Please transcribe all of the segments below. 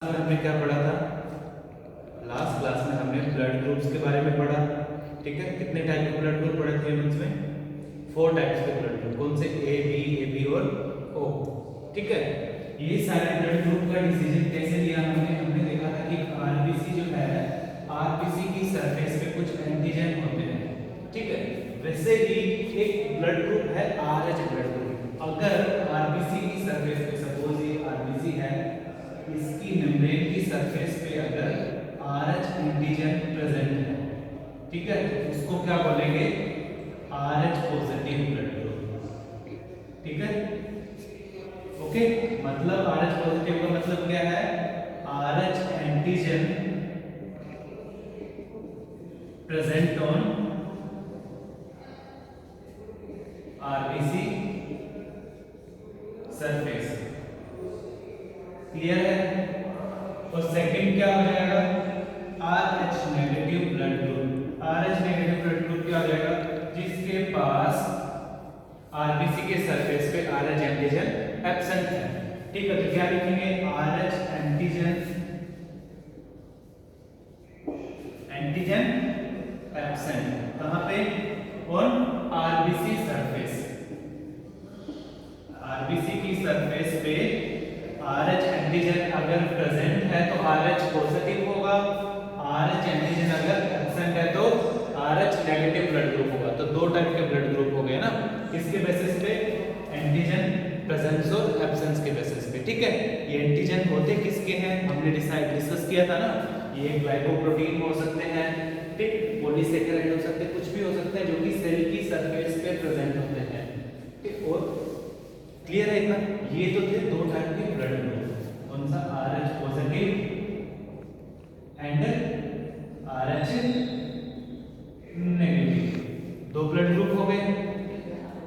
हमने क्या पढ़ा था? लास्ट क्लास में हमने ब्लड ग्रुप्स के बारे में पढ़ा। ठीक है, कितने टाइप के ब्लड ग्रुप पढ़े थे इसमें? 4 टाइप्स के ब्लड ग्रुप। कौन से? ए बी और ओ। ठीक है, ये सारे ब्लड ग्रुप का डिसीजन कैसे लिया हमने देखा था कि आरबीसी जो है, आरबीसी की सरफेस पे कुछ एंटीजन होते हैं। ठीक है, वैसे ही एक ब्लड ग्रुप है आरएच ब्लड ग्रुप। अगर आरबीसी की सरफेस पे, सपोज ये आरबीसी है, इसकी मेम्ब्रेन की सरफेस पे अगर आरएच एंटीजन प्रेजेंट है, ठीक है, तो उसको क्या बोलेंगे? RH positive blood group. ठीक है, ओके। मतलब आरएच पॉजिटिव का मतलब क्या है? RH antigen present on RBC surface. Clear है? और सेकंड क्या हो जाएगा? RH negative blood group. RH negative blood group क्या हो जाएगा? जिसके पास आरबीसी के सरफेस पे आरएच एंटीजन एब्सेंट है। ठीक है, तो क्या लिखेंगे? RH antigen absent. कहां पे? On RBC surface. आरबीसी की सरफेस पे आरएच एंटीजन अगर प्रेजेंट है तो आरएच पॉजिटिव होगा, आरएच एंटीजन अगर एब्सेंट है तो आरएच नेगेटिव ब्लड ग्रुप होगा। तो दो टाइप के ब्लड ग्रुप हो गए ना, किसके बेसिस पे? एंटीजन प्रेजेंस और एब्सेंस के बेसिस पे। ठीक है, ये एंटीजन होते किसके हैं हमने डिस्कस किया था ना, ये ग्लाइकोप्रोटीन हो सकते हैं, ठीक, पॉलीसेकेराइड हो सकते हैं, कुछ भी हो सकते हैं जो कि सेल की सरफेस पे प्रेजेंट होते हैं। ठीक, और क्लियर है इतना? ये तो थे दो टाइप के ब्लड ग्रुप। कौन सा? RH positive and RH negative. दो ब्लड ग्रुप हो गए।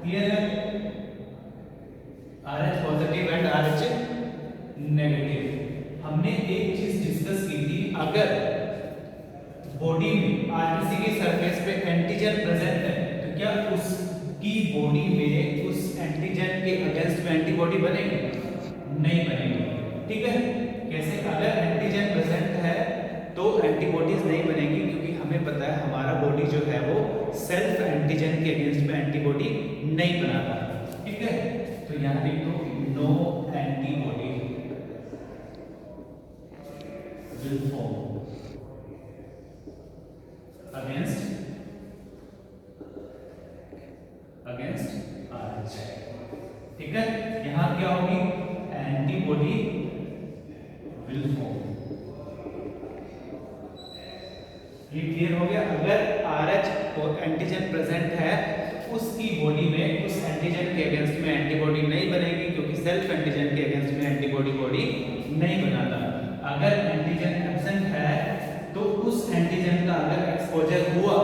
क्लियर है? RH positive and RH negative. हमने एक चीज डिस्कस की थी, अगर बॉडी में आरबीसी की सरफेस पे एंटीजन प्रेजेंट है तो क्या उसकी बॉडी में उस एंटीजन के अगेंस्ट में एंटीबॉडी बनेगी? नहीं बनेगी। ठीक है, कैसे? अगर एंटीजन प्रेजेंट है तो एंटीबॉडीज नहीं बनेगी, क्योंकि हमें पता है हमारा बॉडी जो है वो सेल्फ एंटीजन के अगेंस्ट में एंटीबॉडी नहीं बनाता। ठीक है, तो यहां लिख दो no antibody will form against Rh. ठीक है, यहां क्या होगी? Antibody will form. ये क्लियर हो गया? अगर आरएच एंटीजन प्रेजेंट है, उसकी बॉडी में उस एंटीजन के अगेंस्ट में एंटीबॉडी नहीं बनेगी, क्योंकि सेल्फ एंटीजन के अगेंस्ट में एंटीबॉडी बॉडी नहीं बनाता। अगर एंटीजन एब्सेंट है तो उस एंटीजन का अगर एक्सपोजर हुआ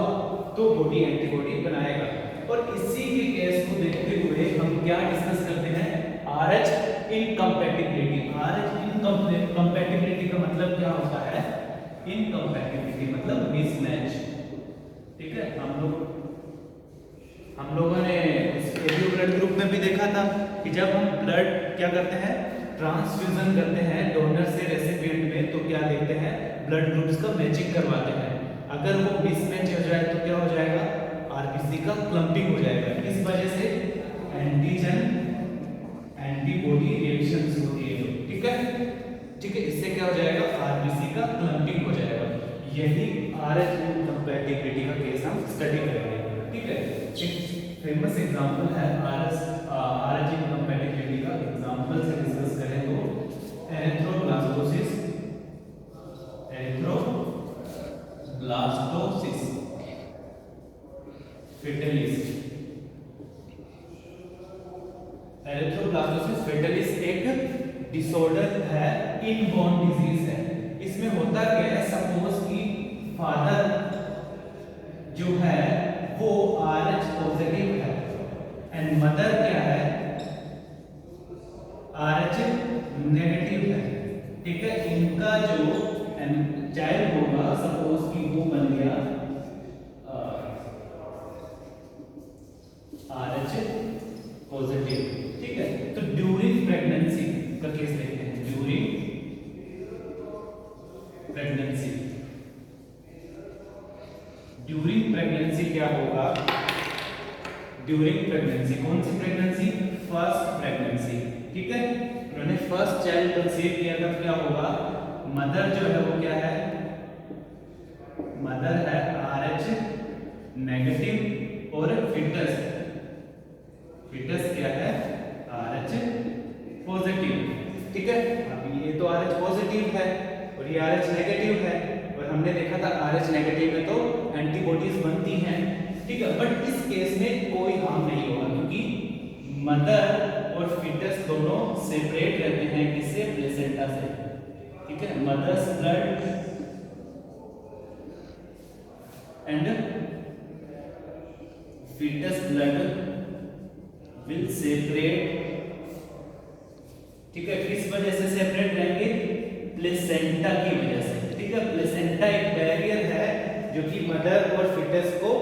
तो बॉडी एंटीबॉडी बनाएगा। और इसी के केस को देखते हुए हम क्या डिस्कस करते हैं? RH incompatibility. आरएच इनकम्पैटिबिलिटी का मतलब क्या होता है? इनकम्पैटिबिलिटी मतलब मिसमैच। ठीक है, हम लोगों ने एबी ब्लड ग्रुप में भी देखा था कि जब हम ब्लड क्या करते हैं, ट्रांसफ्यूजन करते हैं डोनर से रेसिपिएंट में, तो क्या देखते हैं? ब्लड ग्रुप्स का मैचिंग करवाते हैं। अगर वो मिसमैच हो जाए तो क्या हो जाएगा? आरबीसी का क्लम्पिंग हो जाएगा। इस वजह से एंटीजन एंटीबॉडी रिएक्शंस होती है। ठीक है, ठीक है, इससे क्या हो जाएगा? आरबीसी का क्लम्पिंग हो जाएगा। यही आरएच इनकम्पैटिबिलिटी का केस हम स्टडी करेंगे। ठीक है, एक फेमस एग्जांपल है आरएच इनकम्पैटिबिलिटी का। एग्जांपल से डिस्कस करें तो एरिथ्रोब्लास्टोसिस फेटालिस। एरिथ्रोब्लास्टोसिस फेटालिस एक डिसऑर्डर है, इनबॉर्न डिजीज है। इसमें होता क्या है? सपोज कि फादर जो है वो आरएच पॉजिटिव है एंड मदर क्या है? आरएच नेगेटिव है। ठीक है, इनका जो चाइल्ड होगा, सपोज कि वो बन गया आरएच पॉजिटिव। ठीक है, तो ड्यूरिंग प्रेगनेंसी का केस देखते हैं। During pregnancy. ड्यूरिंग प्रेगनेंसी क्या होगा? ड्यूरिंग प्रेगनेंसी, कौन सी प्रेगनेंसी? फर्स्ट प्रेगनेंसी, ठीक है। उन्होंने फर्स्ट चाइल्ड कंसीव किया तब क्या होगा? मदर जो है वो क्या है? मदर है RH नेगेटिव और फिटस क्या है? RH पॉजिटिव, ठीक है। अब ये तो RH पॉजिटिव है और ये RH नेगेटिव है, और हमने देखा था RH नेगेटिव में तो एंटीबॉडीज बनती हैं, ठीक है। बट इस केस में कोई हार्म नहीं होगा, क्योंकि मदर और फिटस दोनों सेपरेट रहते हैं किससे? प्लेसेंटा से, ठीक है। Mother's blood and fetus blood will separate, ठीक है। किस वजह से सेपरेट रहेंगे? प्लेसेंटा की वजह से, ठीक है। प्लेसेंटा एक बैरियर है जो कि मदर और फिटस को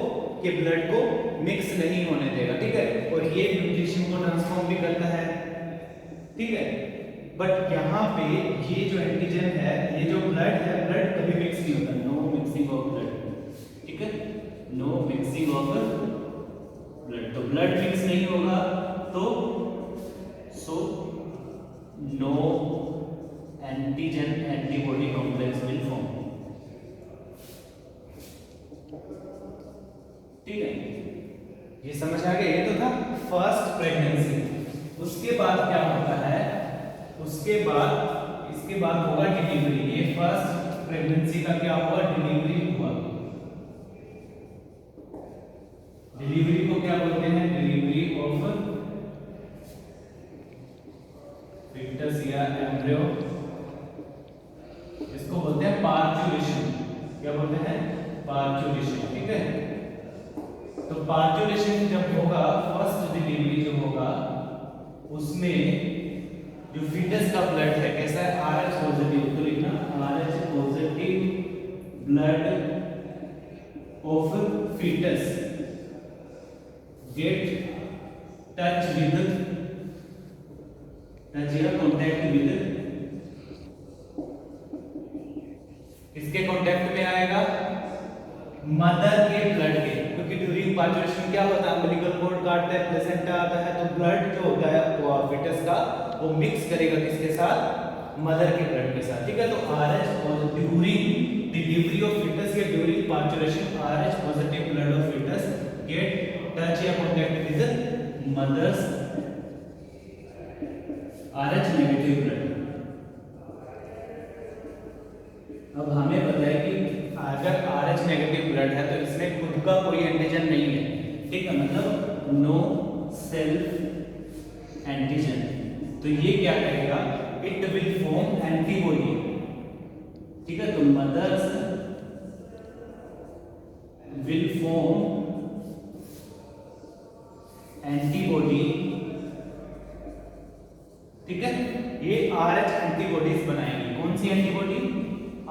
के ब्लड को मिक्स नहीं होने देगा, ठीक है। और ये न्यूट्रिशन को ट्रांसफॉर्म भी करता है, ठीक है। बट यहाँ पे ये जो एंटीजन है, ये जो ब्लड है, ब्लड कभी मिक्स नहीं होता, नो मिक्सिंग ऑफ ब्लड, ठीक है। नो मिक्सिंग ऑफ ब्लड, तो ब्लड मिक्स नहीं होगा तो so no antigen antibody complex will form, ठीक है। ये समझ आ गया? ये तो था फर्स्ट प्रेगनेंसी। उसके बाद क्या होता है? उसके बाद इसके बाद होगा डिलीवरी। ये फर्स्ट प्रेगनेंसी का क्या हुआ? डिलीवरी हुआ। डिलीवरी को क्या बोलते हैं? डिलीवरी ऑफ फिटस या एम्ब्रियो, इसको बोलते हैं पार्चुलेशन। क्या बोलते हैं? पार्चुलेशन, ठीक है। तो पार्चुलेशन जब होगा, फर्स्ट डिलीवरी जो होगा, उसमें जो फिटस का ब्लड है कैसा है? RH पॉजिटिव, तो लिखना RH positive blood of fetus get touch with, touch या contact with, किसके कांटेक्ट में आएगा? मदर के ब्लड के, क्योंकि ड्यूरिंग पार्चुलेशन क्या होता है? अम्बिलिकल कॉर्ड काटता है, प्लेसेंटा आता है, तो ब्लड जो होता है वो फिटस का वो मिक्स करेगा किसके साथ? मदर के ब्लड के साथ, ठीक है। तो RH और ड्यूरिंग डिलीवरी ऑफ फिटस या during parturition RH positive blood of fetus get touch या contact with mother's RH negative blood. अब हमें पता है कि अगर RH नेगेटिव ब्लड है तो इसमें खुद का कोई एंटीजन नहीं है, ठीक है। मतलब नो सेल्फ एंटीजन, तो ये क्या करेगा? इट विल फॉर्म एंटीबॉडी, ठीक है। तो मदर्स विल फॉर्म एंटीबॉडी, ठीक है। ये RH एंटीबॉडीज बनाएंगी। कौन सी एंटीबॉडी?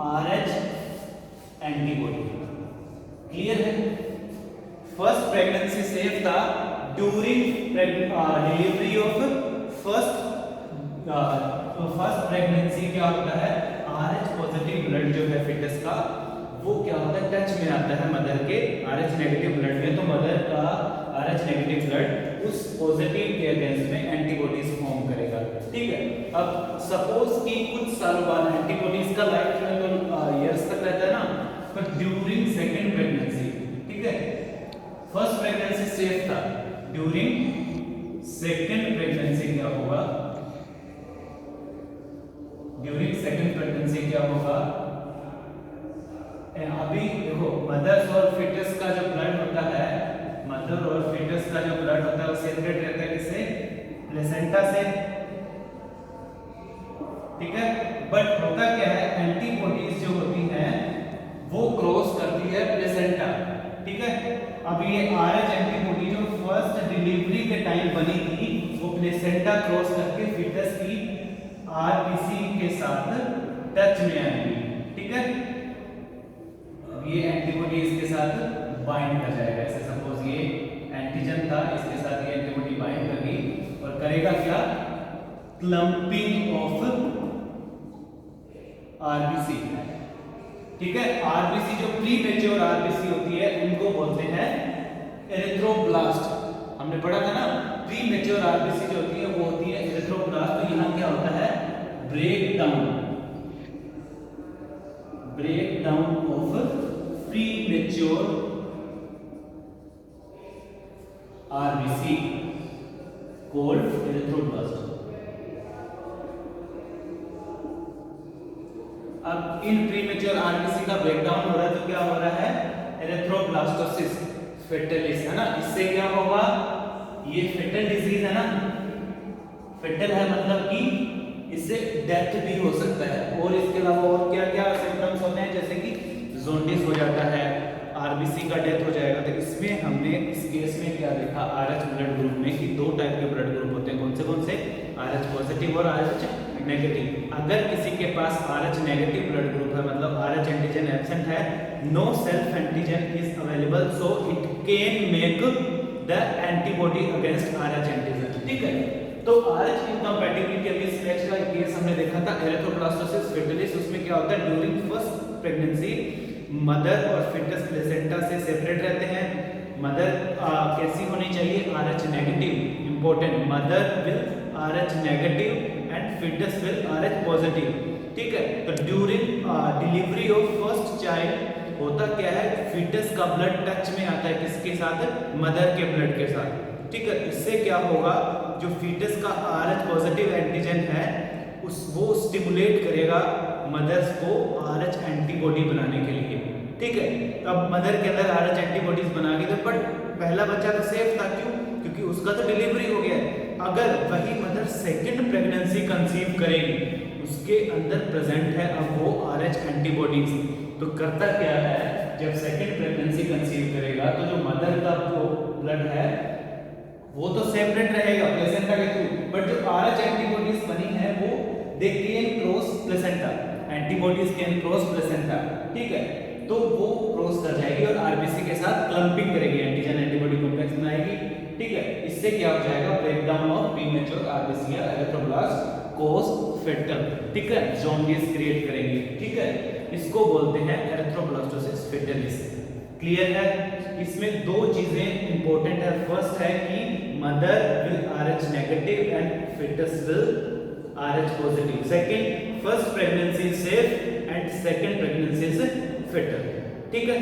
RH एंटीबॉडी, क्लियर है? फर्स्ट प्रेगनेंसी सेफ था। During delivery of first pregnancy क्या होता है? RH पॉजिटिव ब्लड जो है फिटस का वो क्या होता है? टच में आता है मदर के RH नेगेटिव ब्लड में, तो मदर का RH नेगेटिव ब्लड उस पॉजिटिव के अगेंस्ट में एंटीबॉडीज फॉर्म करेगा, ठीक है। अब सपोज कि कुछ सालों बाद एंटीबॉडीज का लाइफ जो है तो इयर्स तक रहता है ना, पर ड्यूरिंग सेकंड प्रेगनेंसी, ठीक है। फर्स्ट प्रेगनेंसी सेफ था, ड्यूरिंग सेकंड प्रेगनेंसी क्या होगा? ड्यूरिंग सेकंड प्रेगनेंसी क्या होगा? अभी देखो मदर्स और फिटस का जो ब्लड होता है, मदर और फिटस का जो ब्लड होता है वो सेपरेट रहता है किससे? प्लेसेंटा से, ठीक है। बट होता क्या है? एंटीबॉडीज जो होती हैं वो क्रॉस करती है प्लेसेंटा, ठीक है। अब ये RH एंटीबॉडी जो फर्स्ट डिलीवरी के टाइम बनी थी वो प्लेसेंटा क्रॉस करके फिटस की RBC के साथ टच में आएगी, ठीक है। ये एंटीबॉडी इसके साथ बाइंड कर जाएगा। ऐसे सपोज ये एंटीजन था, इसके साथ ये एंटीबॉडी बाइंड करेगी और करेगा क्या? क्लम्पिंग ऑफ RBC, ठीक है। आरबीसी जो प्री मैच्योर आरबीसी होती है उनको बोलते हैं एरिथ्रोब्लास्ट। हमने पढ़ा था ना, प्री मैच्योर आरबीसी जो होती है वो होती है एरिथ्रोब्लास्ट। तो यहाँ क्या होता है, break down of pre mature RBC called erythroblast. अब इन प्रीमेच्योर आरबीसी का ब्रेकडाउन हो रहा है तो क्या हो रहा है, एरिथ्रोब्लास्टोसिस फेटलिस, है ना। इससे क्या होगा, ये फेटल डिजीज है ना, फेटल है मतलब कि इससे डेथ भी हो सकता है। और इसके अलावा और क्या क्या सिम्टम्स होते हैं, जैसे कि जॉन्डिस हो जाता है, आरबीसी का डेथ हो जाएगा। तो इसमें हमने इस केस में क्या देखा, आरएच ब्लड ग्रुप में कि दो टाइप के ब्लड ग्रुप होते हैं। कौन से आरएच पॉजिटिव और आरएच नेगेटिव। अगर किसी के पास आरएच नेगेटिव ब्लड ग्रुप है, मतलब आरएच एंटीजन एब्सेंट है, no self antigen is available, so it can make the antibody against Rh antigen. ठीक है, तो आरएच इनकम्पैटिबिलिटी के अभी स्ट्रेच का केस हमने देखा था, एरिथ्रोब्लास्टोसिस फेटलिस। उसमें क्या होता है, ड्यूरिंग फर्स्ट प्रेगनेंसी मदर और फिटस प्लेसेंटा से सेपरेट रहते हैं। मदर कैसी होनी चाहिए, Rh negative, important, mother will Rh negative and fetus will Rh positive. ठीक है, तो during delivery of first child होता क्या है, फिटस का ब्लड टच में आता है किसके साथ, मदर के ब्लड के साथ। ठीक है, इससे क्या होगा, जो फीटस का आरएच पॉजिटिव एंटीजन है वो स्टिमुलेट करेगा मदर्स को आरएच एंटीबॉडी बनाने के लिए। ठीक है, अब मदर के अंदर आरएच एंटीबॉडीज बना के दे, बट पहला बच्चा तो सेफ था, क्यों, क्योंकि उसका तो डिलीवरी हो गया है। अगर वही मदर सेकंड प्रेगनेंसी कंसीव करेगी, उसके अंदर प्रेजेंट है अब वो आरएच एंटीबॉडीज, तो करता क्या है, जब सेकंड प्रेगनेंसी कंसीव करेगा तो जो मदर का जो ब्लड है वो तो सेपरेट रहेगा प्लेसेंटा के थ्रू, बट जो आरएच एंटीबॉडीज बनी है वो they can cross placenta, antibodies can cross placenta. ठीक है, तो वो क्रॉस कर जाएगी और आरबीसी के साथ क्लंपिंग करेगी, एंटीजन एंटीबॉडी कॉम्प्लेक्स बनाएगी। ठीक है, इससे क्या हो जाएगा, ब्रेकडाउन ऑफ प्रीमेच्योर आरबीसी या एरिथ्रोब्लास्ट कोज फेटल। ठीक है, जॉन्डिस क्रिएट करेंगे। ठीक है, इसको बोलते हैं एरिथ्रोब्लास्टोसिस फेटलिस। क्लियर है, इसमें दो चीजें इंपॉर्टेंट है। फर्स्ट है कि mother will Rh negative and fetus will Rh positive. Second, first pregnancy safe and second pregnancy is fatal. ठीक है,